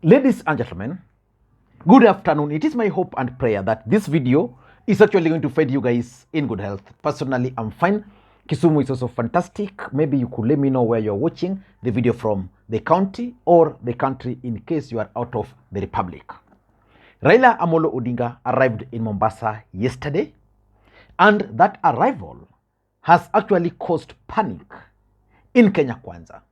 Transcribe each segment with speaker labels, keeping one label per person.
Speaker 1: Ladies and gentlemen, good afternoon. It is my hope and prayer that this video is actually going to find you guys in good health. Personally, I'm fine. Kisumu is also fantastic. Maybe you could let me know where you're watching the video from, the county or the country, in case you are out of the republic. Raila Odinga arrived in Mombasa yesterday, and that arrival has actually caused panic in Kenya Kwanza.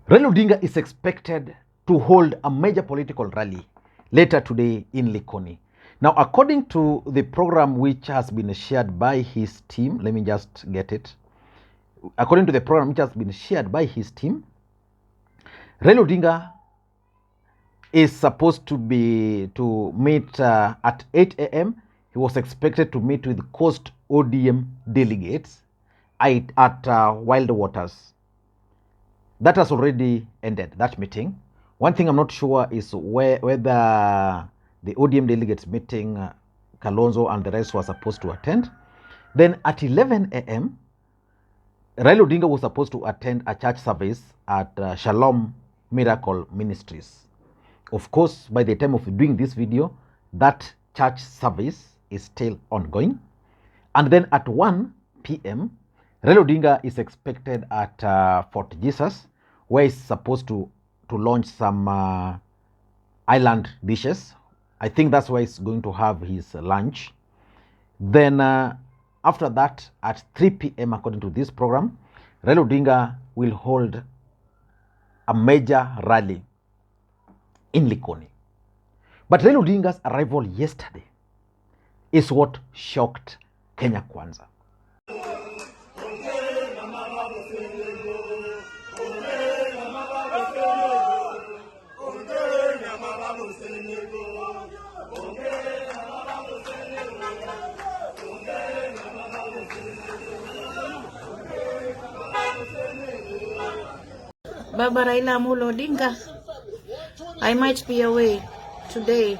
Speaker 1: Raila Odinga is expected to hold a major political rally later today in Likoni. Now, according to the program which has been shared by his team, let me just get it. According to the program which has been shared by his team, Raila Odinga is supposed to meet at 8 a.m. He was expected to meet with Coast ODM delegates at Wild Waters. That has already ended, that meeting. One thing I'm not sure is whether the ODM delegates meeting, Kalonzo and the rest were supposed to attend. Then at 11 a.m., Raila Odinga was supposed to attend a church service at Shalom Miracle Ministries. Of course, by the time of doing this video, that church service is still ongoing. And then at 1 p.m., Raila Odinga is expected at Fort Jesus, where he's supposed to launch some island dishes. I think that's where he's going to have his lunch. Then after that, at 3 p.m., according to this program, Raila Odinga will hold a major rally in Likoni. But Raila Odinga's arrival yesterday is what shocked Kenya Kwanza.
Speaker 2: Baba Raila Odinga, I might be away today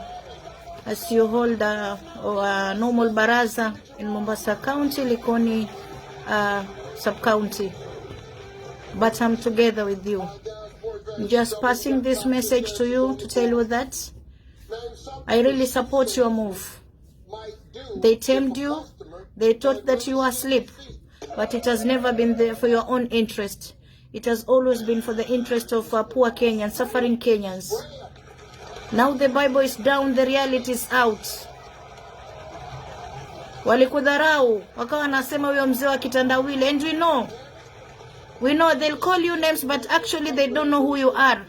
Speaker 2: as you hold a normal baraza in Mombasa County, Likoni sub-county. But I'm together with you. I'm just passing this message to you to tell you that I really support your move. They tamed you. They thought that you were asleep. But it has never been there for your own interest. It has always been for the interest of poor Kenyans, suffering Kenyans. Now the Bible is down, the reality is out. Walikudharau, wakawa nasema huyo mzee wa kitandawili, and we know they'll call you names, but actually they don't know who you are.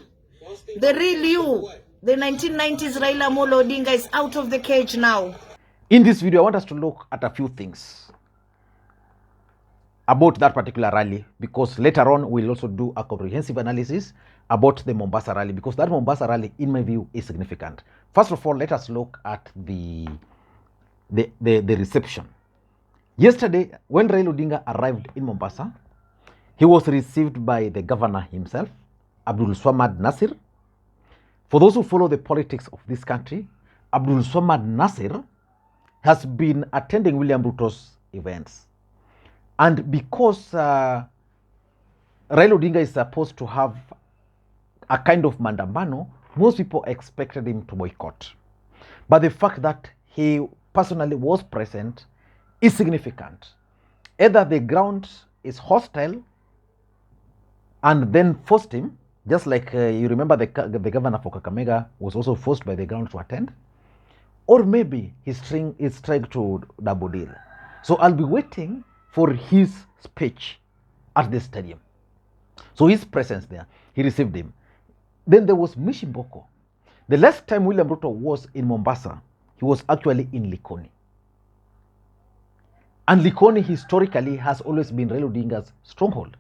Speaker 2: The real you, the 1990s Raila Odinga, is out of the cage now.
Speaker 1: In this video, I want us to look at a few things about that particular rally, because later on we'll also do a comprehensive analysis about the Mombasa rally, because that Mombasa rally, in my view, is significant. First of all, let us look at the reception. Yesterday, when Raila Odinga arrived in Mombasa, he was received by the governor himself, Abdul Swamad Nasir. For those who follow the politics of this country, Abdul Swamad Nasir has been attending William Ruto's events. And because Raila Odinga is supposed to have a kind of mandamano, most people expected him to boycott. But the fact that he personally was present is significant. Either the ground is hostile and then forced him, just like you remember the governor for Kakamega was also forced by the ground to attend, or maybe he's trying to double deal. So I'll be waiting for his speech at the stadium. So his presence there, he received him. Then there was Mishimboko. The last time William Ruto was in Mombasa, he was actually in Likoni. And Likoni historically has always been Raila Odinga's stronghold.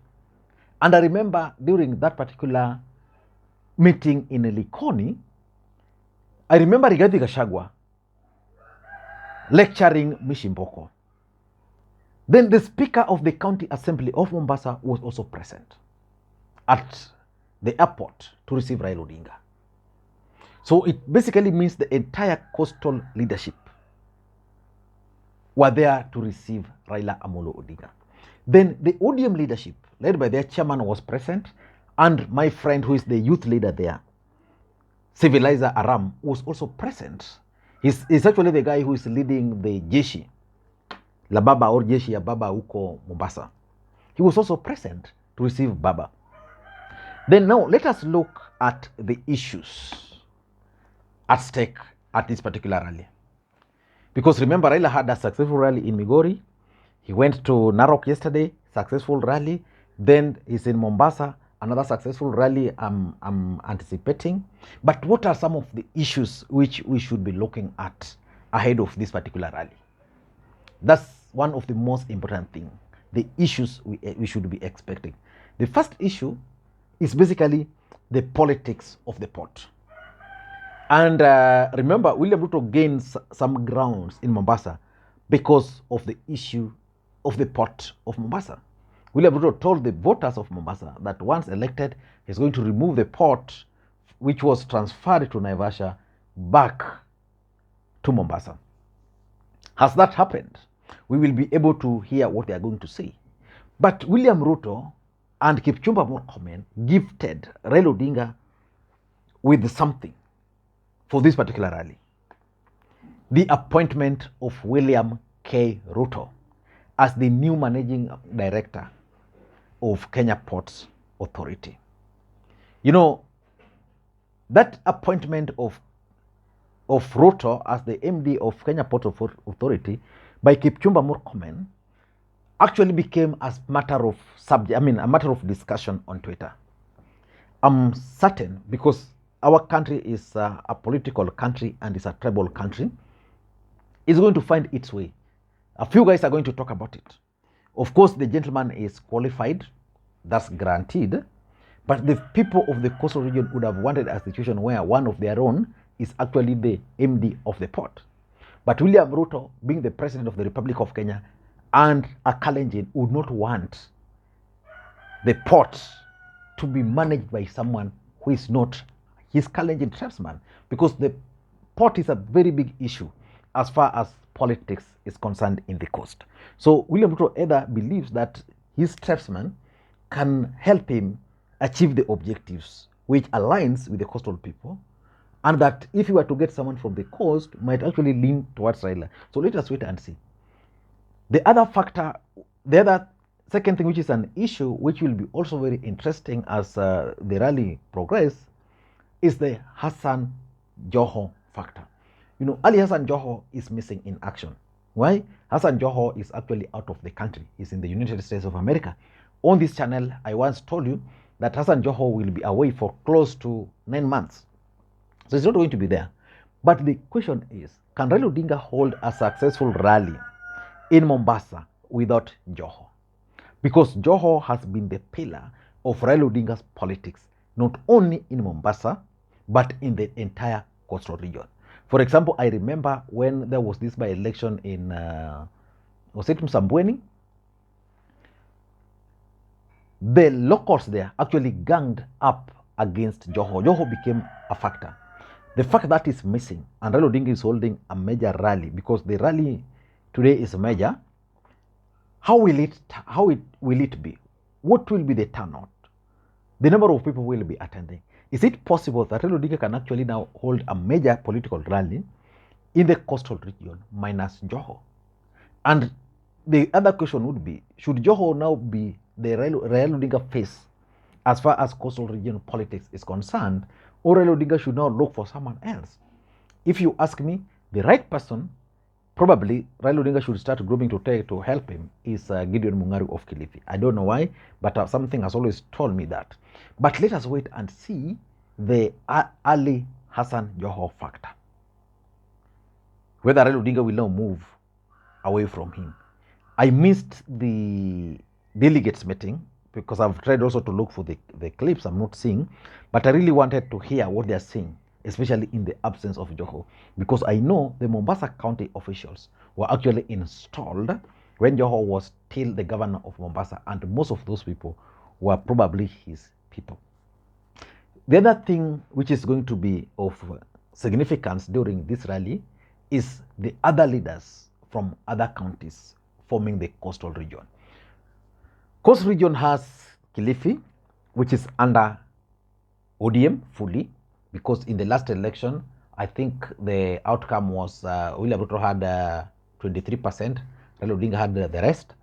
Speaker 1: And I remember during that particular meeting in Likoni, I remember Rigathi Gachagua lecturing Mishimboko. Then the Speaker of the County Assembly of Mombasa was also present at the airport to receive Raila Odinga. So it basically means the entire coastal leadership were there to receive Raila Amolo Odinga. Then the ODM leadership, led by their chairman, was present, and my friend who is the youth leader there, Civilizer Aram, was also present. He's actually the guy who is leading the Jeshi, La Baba or Jeshi ya Baba huko Mombasa. He was also present to receive Baba. Then now let us look at the issues at stake at this particular rally. Because remember, Raila had a successful rally in Migori. He went to Narok yesterday, successful rally. Then he's in Mombasa, another successful rally I'm anticipating. But what are some of the issues which we should be looking at ahead of this particular rally? That's one of the most important things, the issues we should be expecting. The first issue is basically the politics of the port. And remember, William Ruto gained some grounds in Mombasa because of the issue of the port of Mombasa. William Ruto told the voters of Mombasa that once elected, he's going to remove the port, which was transferred to Naivasha, back to Mombasa. Has that happened? We will be able to hear what they are going to say. But William Ruto and Kipchumba Murkomen gifted Raila Odinga with something for this particular rally: the appointment of William K. Ruto as the new managing director of Kenya Ports Authority. You know, that appointment of Ruto as the MD of Kenya Ports Authority by Kipchumba Murkomen actually became a matter of discussion on Twitter. I'm certain, because our country is a political country and it's a tribal country, it's going to find its way. A few guys are going to talk about it. Of course, the gentleman is qualified, that's guaranteed, but the people of the coastal region would have wanted a situation where one of their own is actually the MD of the port. But William Ruto, being the President of the Republic of Kenya and a Kalenjin, would not want the port to be managed by someone who is not his Kalenjin tribesman, because the port is a very big issue as far as politics is concerned in the coast. So William Ruto either believes that his tribesman can help him achieve the objectives which aligns with the coastal people, and that if he were to get someone from the coast, might actually lean towards Raila. So let us wait and see. The other factor, the other second thing, which is an issue which will be also very interesting as the rally progress, is the Hassan Joho factor. You know, Ali Hassan Joho is missing in action. Why? Hassan Joho is actually out of the country. He's in the United States of America. On this channel, I once told you that Hassan Joho will be away for close to 9 months. So he's not going to be there. But the question is, can Raila Odinga hold a successful rally in Mombasa without Joho? Because Joho has been the pillar of Raila Odinga's politics, not only in Mombasa, but in the entire coastal region. For example, I remember when there was this by-election in, was it Msambweni? The locals there actually ganged up against Joho. Joho became a factor. The fact that is missing, and Raila Odinga is holding a major rally, because the rally today is major. How will it be? What will be the turnout? The number of people will be attending. Is it possible that Raila Odinga can actually now hold a major political rally in the coastal region minus Joho? And the other question would be, should Joho now be the Raila Odinga face as far as coastal region politics is concerned, or Raila Odinga should now look for someone else? If you ask me, the right person, probably Raila Odinga should start grooming to help him, is Gideon Mung'aru of Kilifi. I don't know why, but something has always told me that. But let us wait and see the Ali Hassan Joho factor, whether Raila Odinga will now move away from him. I missed the delegates meeting because I've tried also to look for the clips I'm not seeing, but I really wanted to hear what they're saying, especially in the absence of Joho, because I know the Mombasa County officials were actually installed when Joho was still the governor of Mombasa, and most of those people were probably his people. The other thing which is going to be of significance during this rally is the other leaders from other counties forming the coastal region. Coast region has Kilifi, which is under ODM fully, because in the last election, I think the outcome was William Ruto had 23%, Raila Odinga had the rest.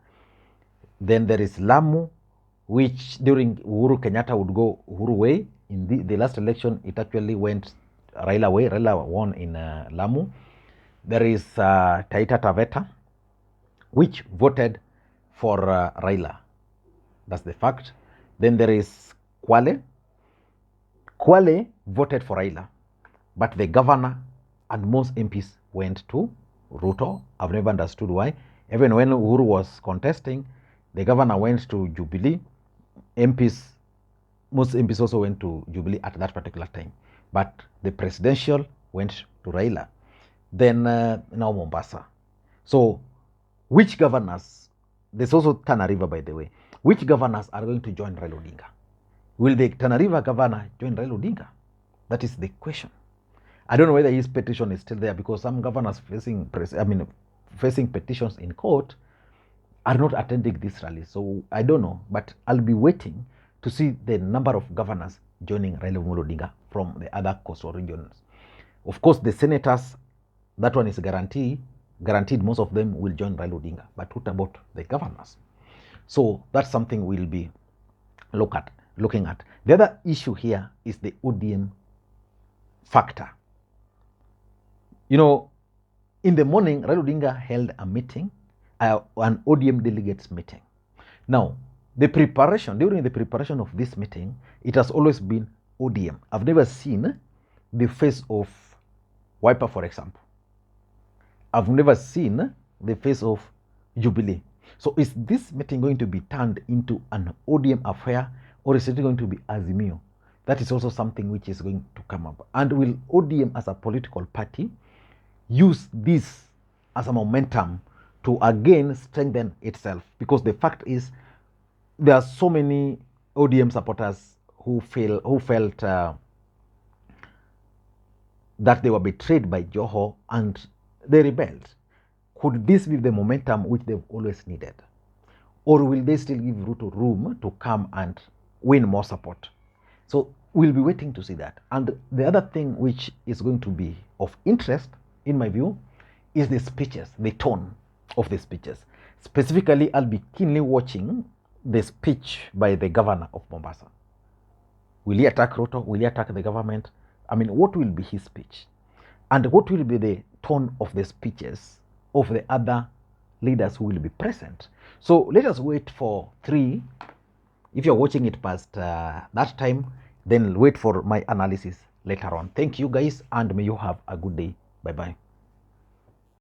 Speaker 1: Then there is Lamu, which during Uhuru Kenyatta would go Uhuru way. In the last election, it actually went Raila way. Raila won in Lamu. There is Taita Taveta, which voted for Raila. That's the fact. Then there is Kwale. Kwale voted for Raila, but the governor and most MPs went to Ruto. I've never understood why. Even when Uhuru was contesting, the governor went to Jubilee. Most MPs also went to Jubilee at that particular time. But the presidential went to Raila. Then now Mombasa. So which governors, there's also Tana River, by the way, which governors are going to join Raila Odinga? Will the Tana River governor join Raila Odinga? That is the question. I don't know whether his petition is still there, because some governors facing petitions in court are not attending this rally. So I don't know, but I'll be waiting to see the number of governors joining Raila Odinga from the other coastal regions. Of course, the senators, that one is guaranteed. Most of them will join Raila Odinga. But what about the governors? So that's something we'll be looking at. The other issue here is the ODM factor. You know, in the morning, Raila Odinga held a meeting, an ODM delegates meeting. Now, during the preparation of this meeting, it has always been ODM. I've never seen the face of Wiper, for example. I've never seen the face of Jubilee. So is this meeting going to be turned into an ODM affair, or is it going to be Azimio? That is also something which is going to come up. And will ODM as a political party use this as a momentum to again strengthen itself? Because the fact is, there are so many ODM supporters who felt that they were betrayed by Joho and they rebelled. Could this be the momentum which they've always needed? Or will they still give Ruto room to come and win more support? So we'll be waiting to see that. And the other thing which is going to be of interest, in my view, is the speeches, the tone of the speeches. Specifically, I'll be keenly watching the speech by the governor of Mombasa. Will he attack Ruto? Will he attack the government? I mean, what will be his speech? And what will be the tone of the speeches of the other leaders who will be present? So let us wait for 3. If you're watching it past that time, then wait for my analysis later on. Thank you guys, and may you have a good day. Bye-bye.